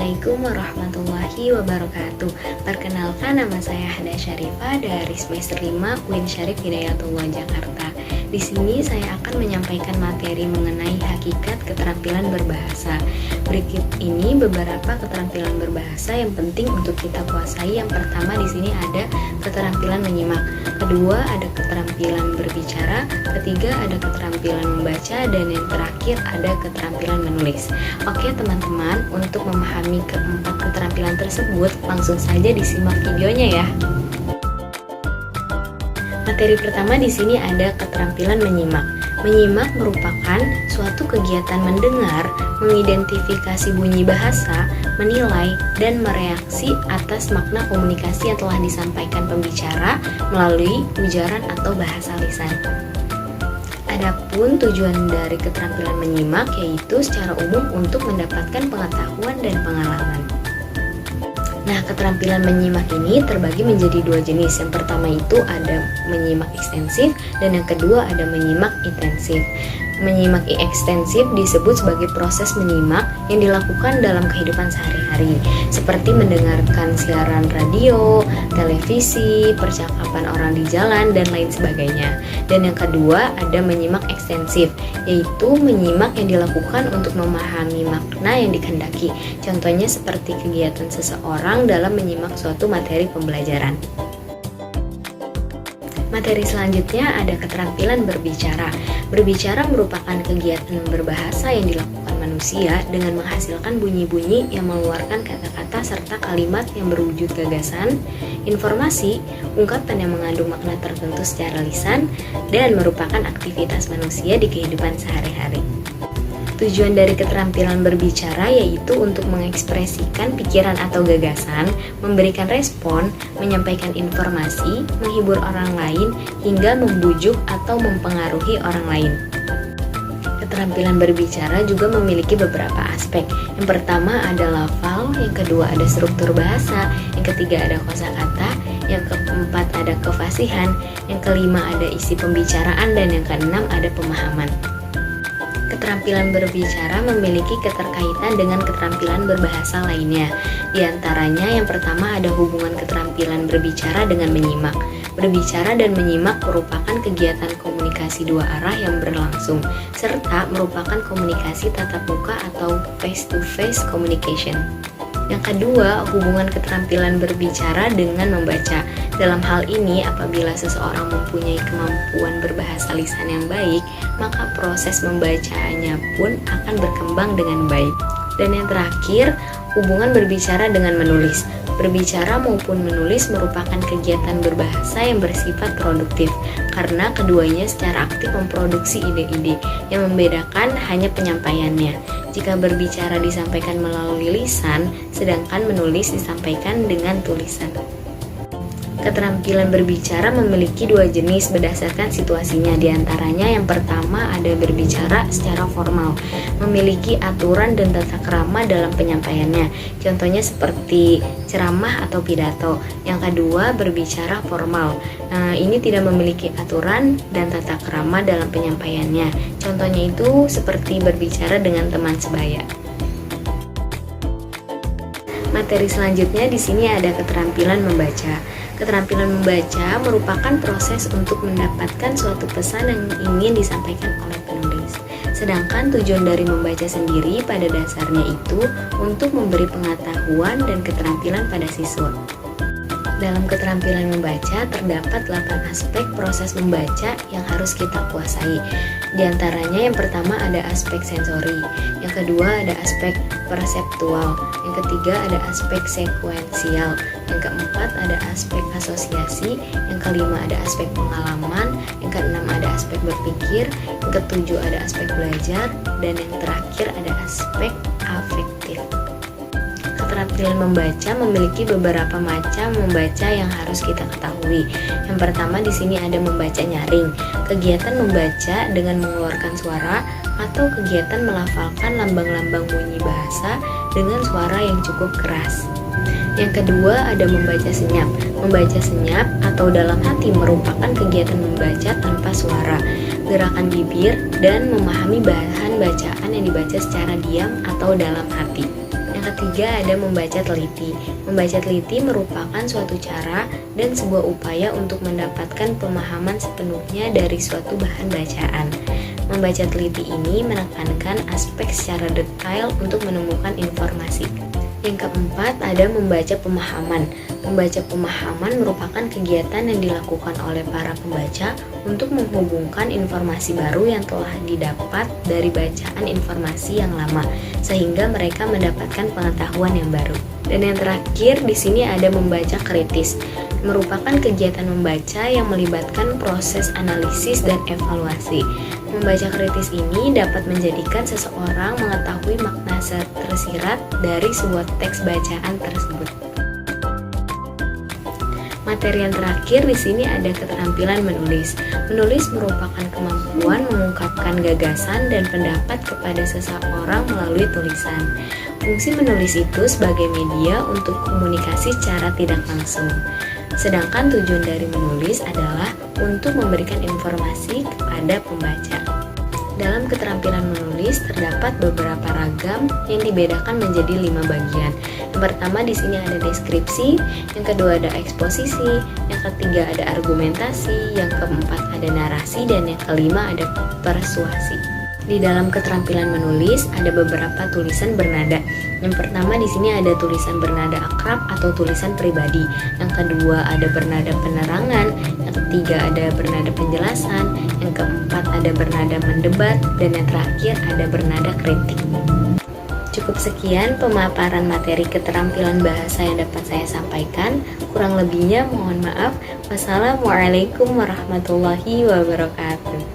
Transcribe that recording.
Assalamualaikum warahmatullahi wabarakatuh. Perkenalkan, nama saya Hada Syarifah dari semester 5 UIN Syarif Hidayatullah Jakarta. Di sini saya akan menyampaikan materi mengenai hakikat keterampilan berbahasa. Berikut ini beberapa keterampilan berbahasa yang penting untuk kita kuasai. Yang pertama di sini ada keterampilan menyimak, kedua ada keterampilan berbicara, ketiga ada keterampilan membaca, dan yang terakhir ada keterampilan menulis. Oke teman-teman, untuk memahami keempat keterampilan tersebut, langsung saja disimak videonya ya. Materi pertama di sini ada keterampilan menyimak. Menyimak merupakan suatu kegiatan mendengar, mengidentifikasi bunyi bahasa, menilai, dan mereaksi atas makna komunikasi yang telah disampaikan pembicara melalui ujaran atau bahasa lisan. Adapun tujuan dari keterampilan menyimak yaitu secara umum untuk mendapatkan pengetahuan dan pengalaman. Nah, keterampilan menyimak ini terbagi menjadi dua jenis. Yang pertama itu ada menyimak ekstensif dan yang kedua ada menyimak intensif. Menyimak ekstensif disebut sebagai proses menyimak yang dilakukan dalam kehidupan sehari-hari, seperti mendengarkan siaran radio, televisi, percakapan orang di jalan, dan lain sebagainya. Dan yang kedua ada menyimak ekstensif, yaitu menyimak yang dilakukan untuk memahami makna yang dikehendaki. Contohnya seperti kegiatan seseorang dalam menyimak suatu materi pembelajaran. Materi selanjutnya ada keterampilan berbicara. Berbicara merupakan kegiatan berbahasa yang dilakukan manusia dengan menghasilkan bunyi-bunyi yang mengeluarkan kata-kata serta kalimat yang berwujud gagasan, informasi, ungkapan yang mengandung makna tertentu secara lisan, dan merupakan aktivitas manusia di kehidupan sehari-hari. Tujuan dari keterampilan berbicara yaitu untuk mengekspresikan pikiran atau gagasan, memberikan respon, menyampaikan informasi, menghibur orang lain, hingga membujuk atau mempengaruhi orang lain. Keterampilan berbicara juga memiliki beberapa aspek. Yang pertama ada lafal, yang kedua ada struktur bahasa, yang ketiga ada kosakata, yang keempat ada kefasihan, yang kelima ada isi pembicaraan, dan yang keenam ada pemahaman. Keterampilan berbicara memiliki keterkaitan dengan keterampilan berbahasa lainnya. Di antaranya yang pertama ada hubungan keterampilan berbicara dengan menyimak. Berbicara dan menyimak merupakan kegiatan komunikasi dua arah yang berlangsung, serta merupakan komunikasi tatap muka atau face-to-face communication. Yang kedua, hubungan keterampilan berbicara dengan membaca. Dalam hal ini, apabila seseorang mempunyai kemampuan berbahasa lisan yang baik, maka proses membacanya pun akan berkembang dengan baik. Dan yang terakhir, hubungan berbicara dengan menulis. Berbicara maupun menulis merupakan kegiatan berbahasa yang bersifat produktif, karena keduanya secara aktif memproduksi ide-ide. Yang membedakan hanya penyampaiannya. Jika berbicara disampaikan melalui lisan, sedangkan menulis disampaikan dengan tulisan. Keterampilan berbicara memiliki dua jenis berdasarkan situasinya. Di antaranya yang pertama ada berbicara secara formal, memiliki aturan dan tata krama dalam penyampaiannya. Contohnya seperti ceramah atau pidato. Yang kedua berbicara formal. Ini tidak memiliki aturan dan tata krama dalam penyampaiannya. Contohnya itu seperti berbicara dengan teman sebaya. Materi selanjutnya di sini ada keterampilan membaca. Keterampilan membaca merupakan proses untuk mendapatkan suatu pesan yang ingin disampaikan oleh penulis. Sedangkan tujuan dari membaca sendiri pada dasarnya itu untuk memberi pengetahuan dan keterampilan pada siswa. Dalam keterampilan membaca terdapat 8 aspek proses membaca yang harus kita kuasai. Di antaranya yang pertama ada aspek sensori, yang kedua ada aspek perseptual, yang ketiga ada aspek sekuensial, yang keempat ada aspek asosiasi, yang kelima ada aspek pengalaman, yang keenam ada aspek berpikir, yang ketujuh ada aspek belajar, dan yang terakhir ada aspek afektif. Keterampilan membaca memiliki beberapa macam membaca yang harus kita ketahui. Yang pertama di sini ada membaca nyaring, kegiatan membaca dengan mengeluarkan suara atau kegiatan melafalkan lambang-lambang bunyi bahasa dengan suara yang cukup keras. Yang kedua ada membaca senyap. Membaca senyap atau dalam hati merupakan kegiatan membaca tanpa suara, gerakan bibir, dan memahami bahan bacaan yang dibaca secara diam atau dalam hati. Yang Yang ketiga ada membaca teliti. Membaca teliti merupakan suatu cara dan sebuah upaya untuk mendapatkan pemahaman sepenuhnya dari suatu bahan bacaan. Membaca teliti ini menekankan aspek secara detail untuk menemukan informasi. Yang keempat ada membaca pemahaman. Membaca pemahaman merupakan kegiatan yang dilakukan oleh para pembaca untuk menghubungkan informasi baru yang telah didapat dari bacaan informasi yang lama, sehingga mereka mendapatkan pengetahuan yang baru. Dan yang terakhir di sini ada membaca kritis. Merupakan kegiatan membaca yang melibatkan proses analisis dan evaluasi. Membaca kritis ini dapat menjadikan seseorang mengetahui makna tersirat dari sebuah teks bacaan tersebut. Materi yang terakhir di sini ada keterampilan menulis. Menulis merupakan kemampuan mengungkapkan gagasan dan pendapat kepada seseorang melalui tulisan. Fungsi menulis itu sebagai media untuk komunikasi secara tidak langsung. Sedangkan tujuan dari menulis adalah untuk memberikan informasi kepada pembaca. Dalam keterampilan menulis terdapat beberapa ragam yang dibedakan menjadi 5 bagian. Yang pertama di sini ada deskripsi, yang kedua ada eksposisi, yang ketiga ada argumentasi, yang keempat ada narasi, dan yang kelima ada persuasi. Di dalam keterampilan menulis ada beberapa tulisan bernada. Yang pertama di sini ada tulisan bernada akrab atau tulisan pribadi. Yang kedua ada bernada penerangan. Yang ketiga ada bernada penjelasan. Yang keempat ada bernada mendebat. Dan yang terakhir ada bernada kritik. Cukup sekian pemaparan materi keterampilan bahasa yang dapat saya sampaikan. Kurang lebihnya mohon maaf. Wassalamualaikum warahmatullahi wabarakatuh.